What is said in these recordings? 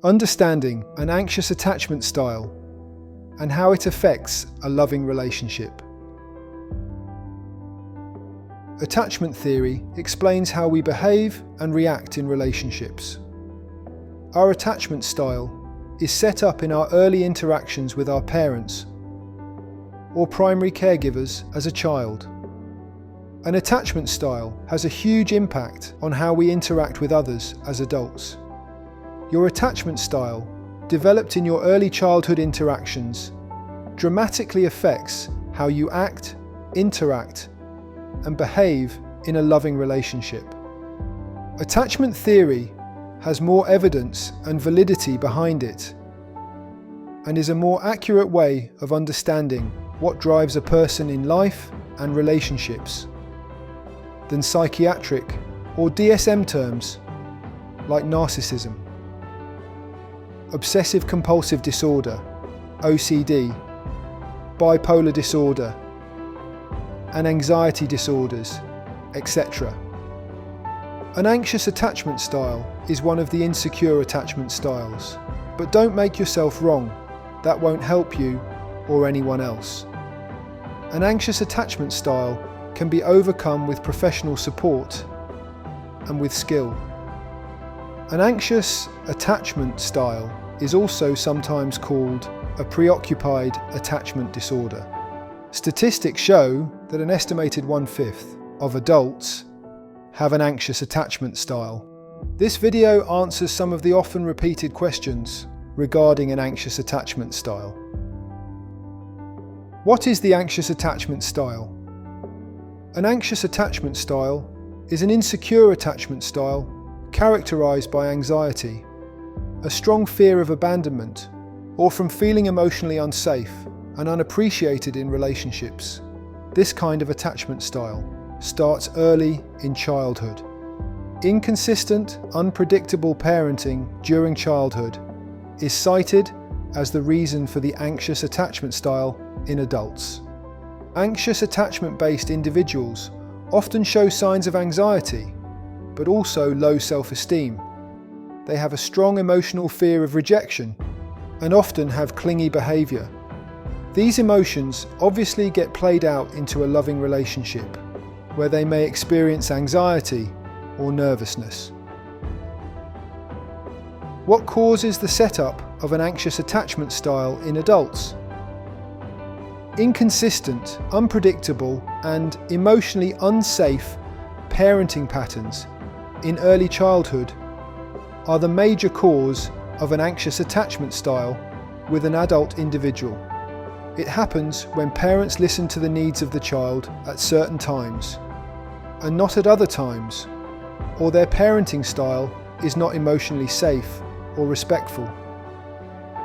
Understanding an anxious attachment style and how it affects a loving relationship. Attachment theory explains how we behave and react in relationships. Our attachment style is set up in our early interactions with our parents or primary caregivers as a child. An attachment style has a huge impact on how we interact with others as adults. Your attachment style, developed in your early childhood interactions, dramatically affects how you act, interact, and behave in a loving relationship. Attachment theory has more evidence and validity behind it, and is a more accurate way of understanding what drives a person in life and relationships than psychiatric or DSM terms like narcissism, obsessive-compulsive disorder, OCD, bipolar disorder, and anxiety disorders, etc. An anxious attachment style is one of the insecure attachment styles, but don't make yourself wrong, that won't help you or anyone else. An anxious attachment style can be overcome with professional support and with skill. An anxious attachment style is also sometimes called a preoccupied attachment disorder. Statistics show that an estimated 1/5 of adults have an anxious attachment style. This video answers some of the often repeated questions regarding an anxious attachment style. What is the anxious attachment style? An anxious attachment style is an insecure attachment style characterized by anxiety, a strong fear of abandonment, or from feeling emotionally unsafe and unappreciated in relationships. This kind of attachment style starts early in childhood. Inconsistent, unpredictable parenting during childhood is cited as the reason for the anxious attachment style in adults. Anxious attachment-based individuals often show signs of anxiety, but also low self-esteem. They have a strong emotional fear of rejection and often have clingy behavior. These emotions obviously get played out into a loving relationship, where they may experience anxiety or nervousness. What causes the setup of an anxious attachment style in adults? Inconsistent, unpredictable, and emotionally unsafe parenting patterns in early childhood are the major cause of an anxious attachment style with an adult individual. It happens when parents listen to the needs of the child at certain times and not at other times, or their parenting style is not emotionally safe or respectful.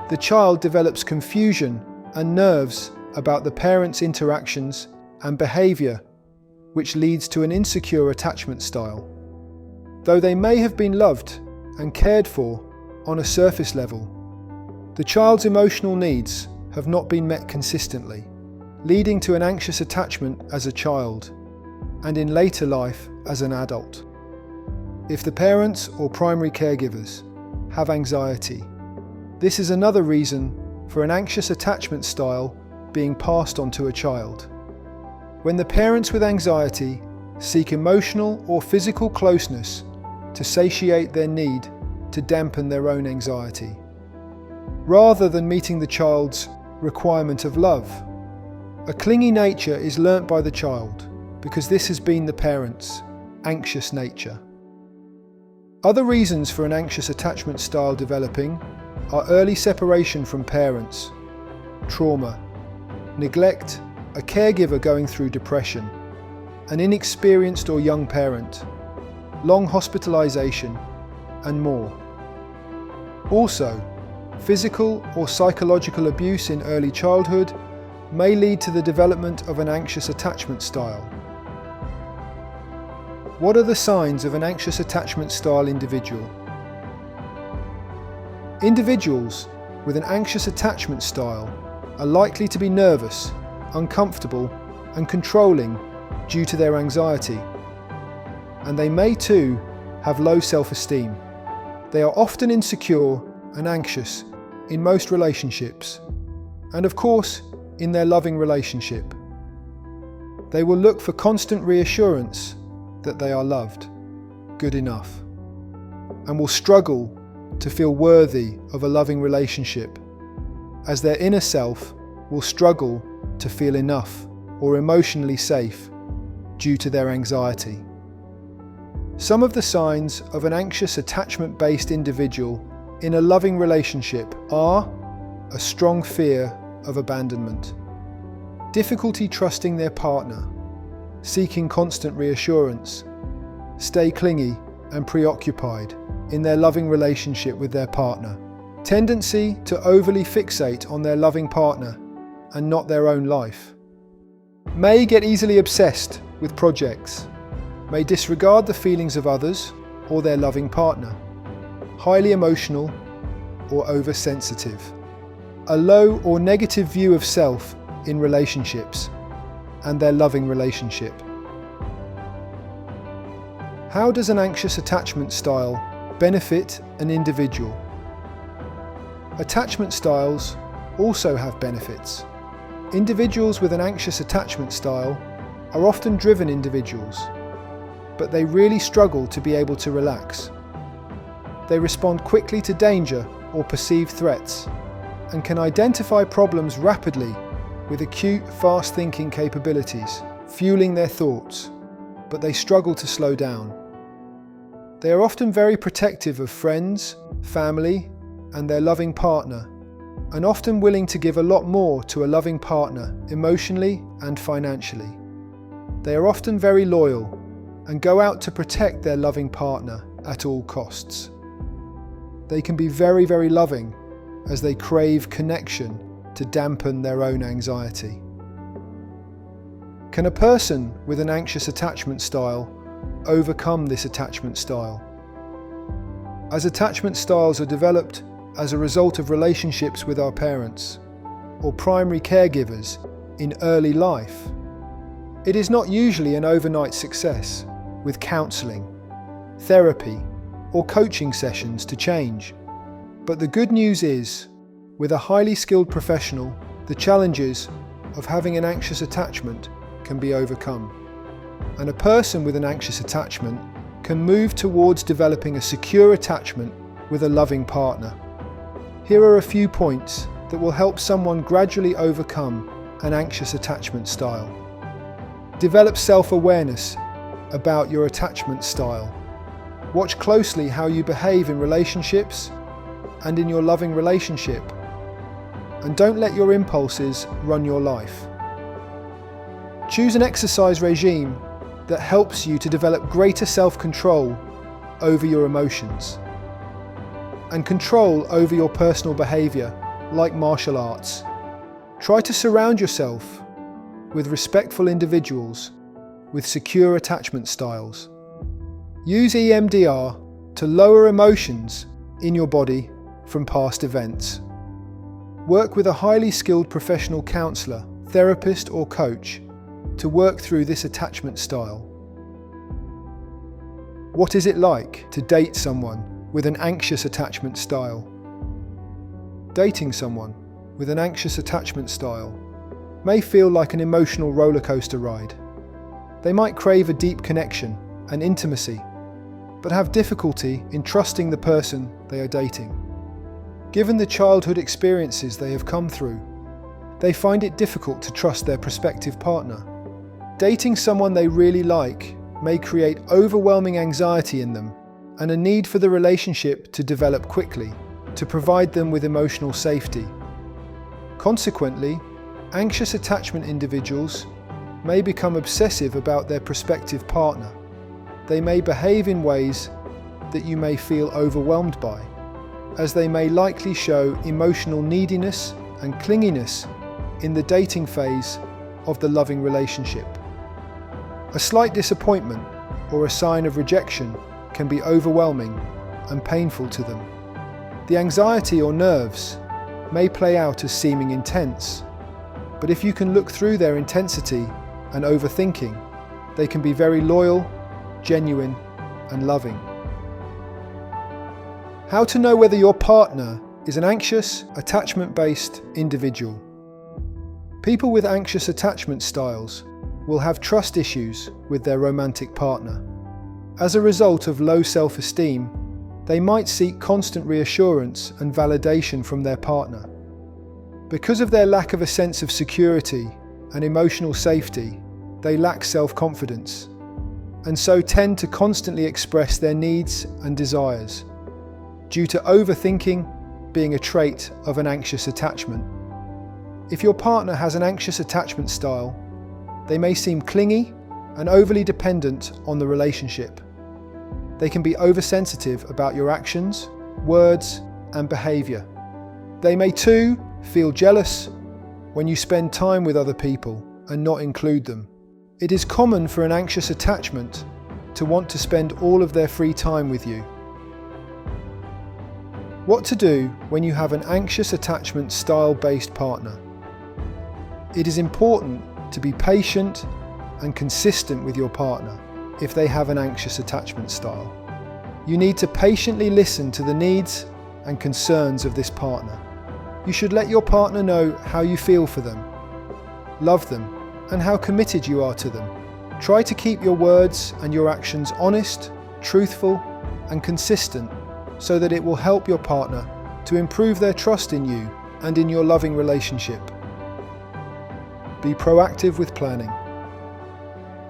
The child develops confusion and nerves about the parents' interactions and behavior, which leads to an insecure attachment style. Though they may have been loved and cared for on a surface level, the child's emotional needs have not been met consistently, leading to an anxious attachment as a child and in later life as an adult. If the parents or primary caregivers have anxiety, this is another reason for an anxious attachment style being passed on to a child. When the parents with anxiety seek emotional or physical closeness to satiate their need to dampen their own anxiety, rather than meeting the child's requirement of love, a clingy nature is learnt by the child because this has been the parent's anxious nature. Other reasons for an anxious attachment style developing are early separation from parents, trauma, neglect, a caregiver going through depression, an inexperienced or young parent, long hospitalization, and more. Also, physical or psychological abuse in early childhood may lead to the development of an anxious attachment style. What are the signs of an anxious attachment style individual? Individuals with an anxious attachment style are likely to be nervous, uncomfortable, and controlling due to their anxiety, and they may too have low self-esteem. They are often insecure and anxious in most relationships, and of course, in their loving relationship. They will look for constant reassurance that they are loved, good enough, and will struggle to feel worthy of a loving relationship, as their inner self will struggle to feel enough or emotionally safe due to their anxiety. Some of the signs of an anxious attachment-based individual in a loving relationship are a strong fear of abandonment, difficulty trusting their partner, seeking constant reassurance, stay clingy and preoccupied in their loving relationship with their partner, tendency to overly fixate on their loving partner and not their own life, may get easily obsessed with projects, may disregard the feelings of others or their loving partner, highly emotional or oversensitive, a low or negative view of self in relationships and their loving relationship. How does an anxious attachment style benefit an individual? Attachment styles also have benefits. Individuals with an anxious attachment style are often driven individuals, but they really struggle to be able to relax. They respond quickly to danger or perceived threats and can identify problems rapidly with acute, fast-thinking capabilities, fueling their thoughts, but they struggle to slow down. They are often very protective of friends, family, and their loving partner, and often willing to give a lot more to a loving partner emotionally and financially. They are often very loyal and go out to protect their loving partner at all costs. They can be very, very loving as they crave connection to dampen their own anxiety. Can a person with an anxious attachment style overcome this attachment style? As attachment styles are developed as a result of relationships with our parents or primary caregivers in early life, it is not usually an overnight success with counselling, therapy, or coaching sessions to change. But the good news is, with a highly skilled professional, the challenges of having an anxious attachment can be overcome. And a person with an anxious attachment can move towards developing a secure attachment with a loving partner. Here are a few points that will help someone gradually overcome an anxious attachment style. Develop self-awareness about your attachment style. Watch closely how you behave in relationships and in your loving relationship, and don't let your impulses run your life. Choose an exercise regime that helps you to develop greater self-control over your emotions and control over your personal behaviour, like martial arts. Try to surround yourself with respectful individuals with secure attachment styles. Use EMDR to lower emotions in your body from past events. Work with a highly skilled professional counsellor, therapist or coach to work through this attachment style. What is it like to date someone with an anxious attachment style? Dating someone with an anxious attachment style may feel like an emotional roller coaster ride. They might crave a deep connection and intimacy, but have difficulty in trusting the person they are dating. Given the childhood experiences they have come through, they find it difficult to trust their prospective partner. Dating someone they really like may create overwhelming anxiety in them and a need for the relationship to develop quickly to provide them with emotional safety. Consequently, anxious attachment individuals may become obsessive about their prospective partner. They may behave in ways that you may feel overwhelmed by, as they may likely show emotional neediness and clinginess in the dating phase of the loving relationship. A slight disappointment or a sign of rejection can be overwhelming and painful to them. The anxiety or nerves may play out as seeming intense, but if you can look through their intensity and overthinking, they can be very loyal, genuine, and loving. How to know whether your partner is an anxious, attachment-based individual. People with anxious attachment styles will have trust issues with their romantic partner. As a result of low self-esteem, they might seek constant reassurance and validation from their partner. Because of their lack of a sense of security and emotional safety, they lack self-confidence, and so tend to constantly express their needs and desires, due to overthinking being a trait of an anxious attachment. If your partner has an anxious attachment style, they may seem clingy and overly dependent on the relationship. They can be oversensitive about your actions, words, and behavior. They may too feel jealous when you spend time with other people and not include them. It is common for an anxious attachment to want to spend all of their free time with you. What to do when you have an anxious attachment style-based partner? It is important to be patient and consistent with your partner if they have an anxious attachment style. You need to patiently listen to the needs and concerns of this partner. You should let your partner know how you feel for them, love them, and how committed you are to them. Try to keep your words and your actions honest, truthful, and consistent so that it will help your partner to improve their trust in you and in your loving relationship. Be proactive with planning,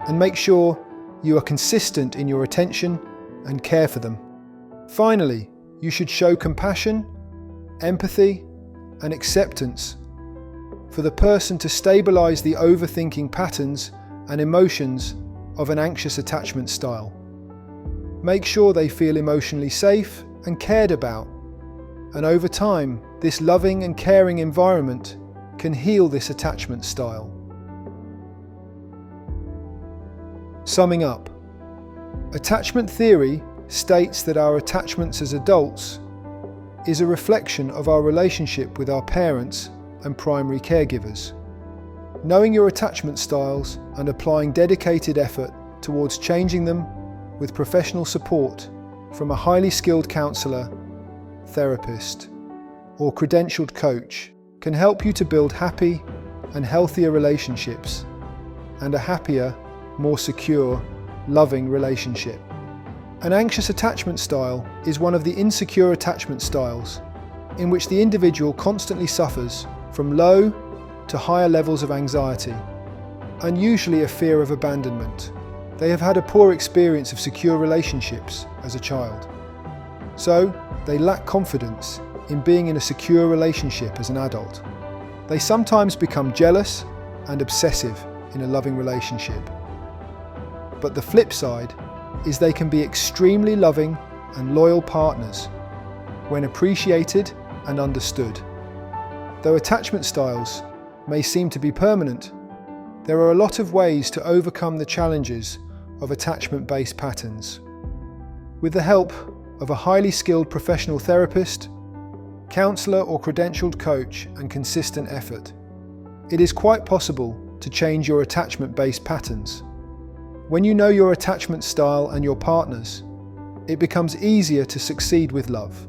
and make sure you are consistent in your attention and care for them. Finally, you should show compassion, empathy, and acceptance for the person to stabilize the overthinking patterns and emotions of an anxious attachment style. Make sure they feel emotionally safe and cared about, and over time, this loving and caring environment can heal this attachment style. Summing up, attachment theory states that our attachments as adults is a reflection of our relationship with our parents and primary caregivers. Knowing your attachment styles and applying dedicated effort towards changing them with professional support from a highly skilled counsellor, therapist, or credentialed coach can help you to build happy and healthier relationships and a happier, more secure, loving relationship. An anxious attachment style is one of the insecure attachment styles in which the individual constantly suffers from low to higher levels of anxiety, and usually a fear of abandonment. They have had a poor experience of secure relationships as a child, so they lack confidence in being in a secure relationship as an adult. They sometimes become jealous and obsessive in a loving relationship. But the flip side is they can be extremely loving and loyal partners when appreciated and understood. Though attachment styles may seem to be permanent, there are a lot of ways to overcome the challenges of attachment-based patterns. With the help of a highly skilled professional therapist, counsellor or credentialed coach and consistent effort, it is quite possible to change your attachment-based patterns. When you know your attachment style and your partner's, it becomes easier to succeed with love.